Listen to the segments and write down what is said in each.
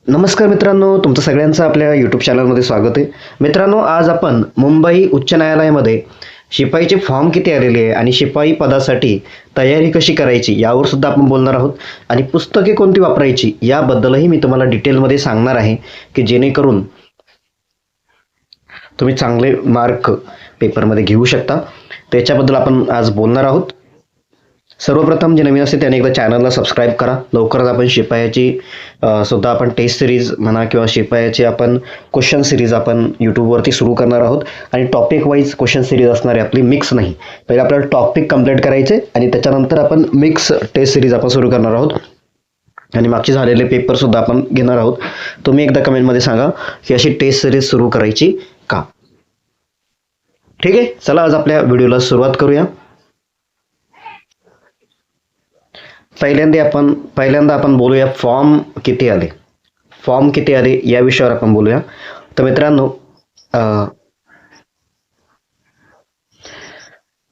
नमस्कार मित्रांनो, तुमचं सगळ्यांचं आपल्या यूट्यूब चॅनलमध्ये स्वागत आहे. मित्रांनो, आज आपण मुंबई उच्च न्यायालयामध्ये शिपाईचे फॉर्म किती आलेले आहे आणि शिपाई पदासाठी तयारी कशी करायची यावर सुद्धा आपण बोलणार आहोत. आणि पुस्तके कोणती वापरायची याबद्दलही मी तुम्हाला डिटेलमध्ये सांगणार आहे, की जेणेकरून तुम्ही चांगले मार्क पेपरमध्ये घेऊ शकता. त्याच्याबद्दल आपण आज बोलणार आहोत. सर्वप्रथम जे नवीन असते त्याने एकदा चॅनलला सबस्क्राईब करा. लवकरच आपण शिपायाची सुद्धा आपण टेस्ट सिरीज म्हणा किंवा शिपायाची आपण क्वेश्चन सिरीज आपण यूट्यूबवरती सुरू करणार आहोत. आणि टॉपिक वाईज क्वेश्चन सिरीज असणार आहे आपली, मिक्स नाही. पहिले आपल्याला टॉपिक कंप्लीट करायचे आणि त्याच्यानंतर आपण मिक्स टेस्ट सिरीज आपण सुरू करणार आहोत. आणि मागचे झालेले पेपर सुद्धा आपण घेणार आहोत. तुम्ही एकदा कमेंटमध्ये सांगा की अशी टेस्ट सिरीज सुरू करायची का. ठीक आहे, चला आज आपल्या व्हिडिओला सुरुवात करूया. पहिल्यांदा आपण बोलूया फॉर्म किती आले. फॉर्म किती आले या विषयावर आपण बोलूया. तर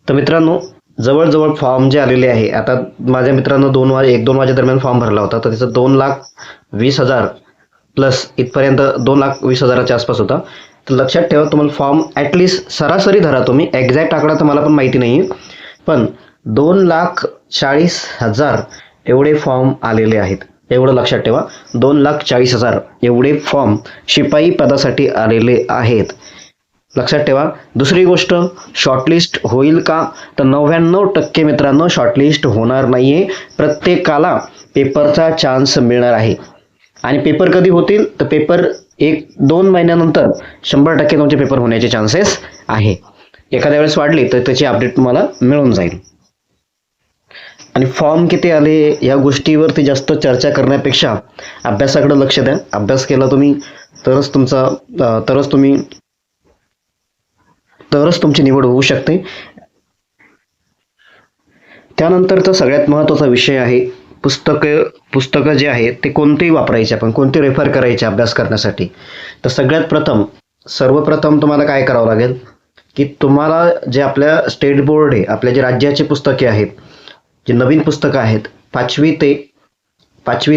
मित्रांनो जवळजवळ फॉर्म जे आलेले आहे, आता माझ्या मित्रांनो 1-2 वाजे दरम्यान फॉर्म भरला होता. तर त्याचं 2,20,000 प्लस इथपर्यंत 2,20,000च्या आसपास होता. तर लक्षात ठेवा, तुम्हाला फॉर्म ॲटलिस्ट सरासरी धरा तुम्ही. एक्झॅक्ट आकडा तर मला पण माहिती नाही, पण 2,40,000 एवढे फॉर्म आलेले आहेत. एवढं लक्षात ठेवा, 2,40,000 एवढे फॉर्म शिपाई पदासाठी आलेले आहेत. लक्षात ठेवा. दुसरी गोष्ट, शॉर्टलिस्ट होईल का, तर 99% मित्रांनो शॉर्टलिस्ट होणार नाहीये. प्रत्येकाला पेपरचा चान्स मिळणार आहे. आणि पेपर कधी होतील, तर पेपर 1-2 महिन्यानंतर 100% तुमचे पेपर होण्याचे चान्सेस आहे. एखाद्या वेळेस वाढली तर त्याची अपडेट तुम्हाला मिळून जाईल. आणि फॉर्म किती आले या गोष्टीवरती जास्त चर्चा करण्यापेक्षा अभ्यासाकडे लक्ष द्या. अभ्यास केला तुम्ही तरच तुमची निवड होऊ शकते. त्यानंतरचा सगळ्यात महत्त्वाचा विषय आहे पुस्तकं जे आहेत ते कोणती वापरायचे, आपण कोणती रेफर करायचे अभ्यास करण्यासाठी. तर सर्वप्रथम तुम्हाला काय करावं लागेल, की तुम्हाला जे आपल्या स्टेट बोर्ड आहे, आपल्या जे राज्याची पुस्तके आहेत, जे नवीन पुस्तकं आहेत 5वी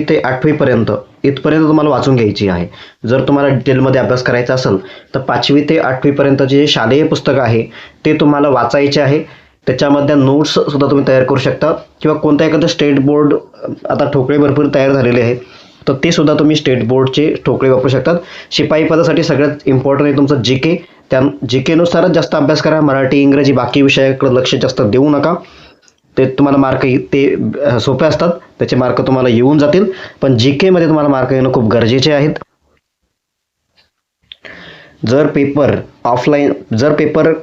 ते 8वी पर्यंत इथपर्यंत तुम्हाला वाचून घ्यायची आहे. जर तुम्हाला डिटेलमध्ये अभ्यास करायचा असेल तर 5वी ते 8वी पर्यंत जे शालेय पुस्तकं आहे ते तुम्हाला वाचायचे आहे. त्याच्यामध्ये नोट्स सुद्धा तुम्ही तयार करू शकता, किंवा कोणत्या एखादं स्टेट बोर्ड, आता ठोकळे भरपूर तयार झालेले आहेत, तर ते सुद्धा तुम्ही स्टेट बोर्डचे ठोकळे वापरू शकतात. शिपाई पदासाठी सगळ्यात इम्पॉर्टंट आहे तुमचं जीके. त्या जीकेनुसारच जास्त अभ्यास करा. मराठी, इंग्रजी, बाकी विषयाकडे लक्ष जास्त देऊ नका. ते तुम्हाला मार्क ते सोपे असतात, त्याचे मार्क तुम्हाला येऊन जातील. पण जीके मध्ये तुम्हाला मार्क येणं खूप गरजेचे आहेत. जर पेपर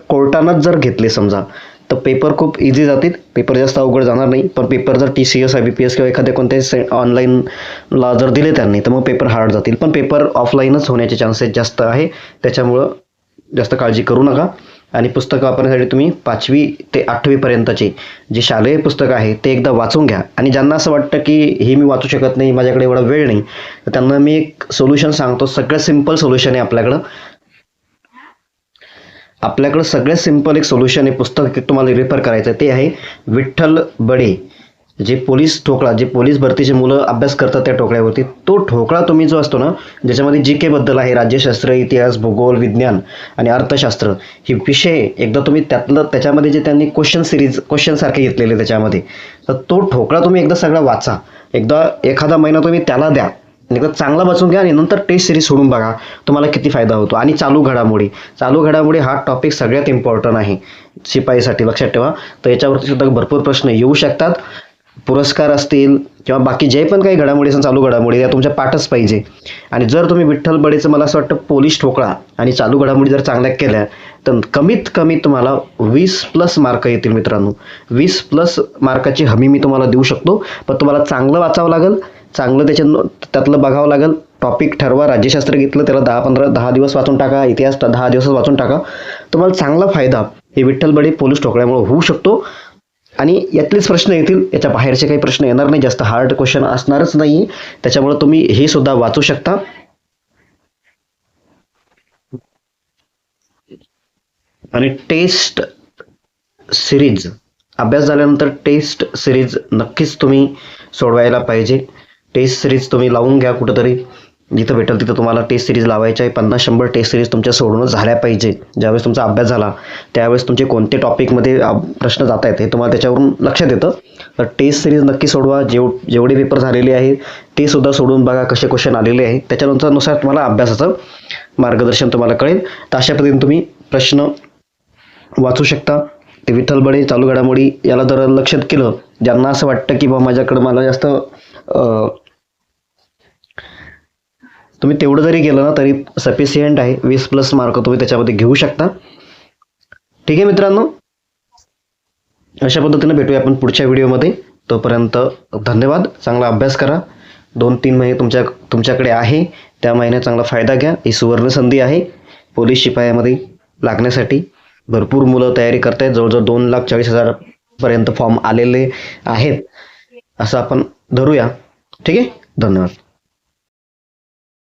कोर्टानंच जर घेतले समजा, तर पेपर खूप इझी जातील, पेपर जास्त अवघड जाणार नाही. पण पेपर जर TCS, IBPS किंवा एखाद्या कोणत्याही ऑनलाईनला जर दिले त्यांनी, तर मग पेपर हार्ड जातील. पण पेपर ऑफलाईनच होण्याचे चान्सेस जास्त आहे. त्याच्यामुळं जास्त काळजी करू नका. आणि पुस्तकं वापरण्यासाठी तुम्ही 5वी ते 8वी पर्यंतचे जे शालेय पुस्तकं आहे ते एकदा वाचून घ्या. आणि ज्यांना असं वाटतं की हे मी वाचू शकत नाही, माझ्याकडे एवढा वेळ नाही, तर त्यांना मी एक सोल्युशन सांगतो. सगळ्यात सिम्पल सोल्युशन आहे आपल्याकडं सगळ्यात सिम्पल एक सोल्युशन आहे. पुस्तक तुम्हाला रेफर करायचं ते आहे विठ्ठल बडे, जे पोलीस भरतीचे मुलं अभ्यास करतात त्या ठोकळ्यावरती. तो ठोकळा तुम्ही जो असतो ना, ज्याच्यामध्ये GK बद्दल आहे, राज्यशास्त्र, इतिहास, भूगोल, विज्ञान आणि अर्थशास्त्र हे विषय, एकदा तुम्ही त्याच्यामध्ये जे त्यांनी क्वेश्चन सारखे घेतलेले त्याच्यामध्ये, तर तो ठोकळा तुम्ही एकदा सगळा वाचा. एखादा महिना तुम्ही त्याला द्या, एकदा चांगला वाचून घ्या आणि नंतर टेस्ट सिरीज सोडून बघा तुम्हाला किती फायदा होतो. आणि चालू घडामोडी हा टॉपिक सगळ्यात इम्पॉर्टंट आहे शिपाईसाठी, लक्षात ठेवा. तर याच्यावरती सुद्धा भरपूर प्रश्न येऊ शकतात. पुरस्कार असतील किंवा बाकी जे पण काही घडामोडी असतील, चालू घडामोडी, त्या तुमच्या पाठच पाहिजे. आणि जर तुम्ही विठ्ठल बडेचं, मला असं वाटतं, पोलीस ठोकळा आणि चालू घडामोडी जर चांगल्या केल्या तर कमीत कमी तुम्हाला 20+ मार्क येतील मित्रांनो. 20+ मार्काची हमी मी तुम्हाला देऊ शकतो. पण तुम्हाला चांगलं वाचावं लागेल, चांगलं त्यातलं बघावं लागेल. टॉपिक ठरवा. राज्यशास्त्र घेतलं त्याला 10 दिवस वाचून टाका, इतिहास 10 दिवस वाचून टाका. तुम्हाला चांगला फायदा हे विठ्ठल बडे पोलीस ठोकळ्यामुळे होऊ शकतो. आणि यातलेच प्रश्न येतील, याच्या बाहेरचे काही प्रश्न येणार नाही, जास्त हार्ड क्वेश्चन असणारच नाही. त्याच्यामुळे तुम्ही हे सुद्धा वाचू शकता. आणि टेस्ट सिरीज अभ्यास झाल्यानंतर टेस्ट सिरीज नक्कीच तुम्ही सोडवायला पाहिजे. टेस्ट सिरीज तुम्ही लावून घ्या कुठंतरी. जिथं भेटेल तिथं तुम्हाला टेस्ट सिरीज लावायच्या आहे. 50-100 टेस्ट सिरीज तुमच्या सोडूनच झाल्या पाहिजे. ज्यावेळेस तुमचा अभ्यास झाला त्यावेळेस तुमचे कोणते टॉपिकमध्ये प्रश्न जात आहेत हे तुम्हाला त्याच्यावरून लक्षात येतं. तर टेस्ट सिरीज नक्की सोडवा. जेवढे पेपर झालेले आहेत ते सुद्धा सोडून बघा कसे क्वेश्चन आलेले आहेत. त्याच्यानुसार तुम्हाला अभ्यासाचं मार्गदर्शन तुम्हाला कळेल. तर अशा पद्धतीने तुम्ही प्रश्न वाचू शकता. ते विठ्ठल बडे चालू घडामोडी याला जर लक्षात केलं, ज्यांना असं वाटतं की बाबा माझ्याकडे मला जास्त तुम्ही तेवढं जरी केलं ना तरी सफिशियंट आहे. 20+ मार्क तुम्ही त्याच्यामध्ये घेऊ शकता. ठीक आहे मित्रांनो, अशा पद्धतीने भेटूया आपण पुढच्या व्हिडिओमध्ये. तोपर्यंत धन्यवाद. चांगला अभ्यास करा. 2-3 महिने तुमच्याकडे आहे. त्या महिन्यात चांगला फायदा घ्या. ही सुवर्ण संधी आहे पोलीस शिपायामध्ये लागण्यासाठी. भरपूर मुलं तयारी करतायत. जवळजवळ 2,40,000 पर्यंत फॉर्म आलेले आहेत असं आपण धरूया. ठीक आहे, धन्यवाद.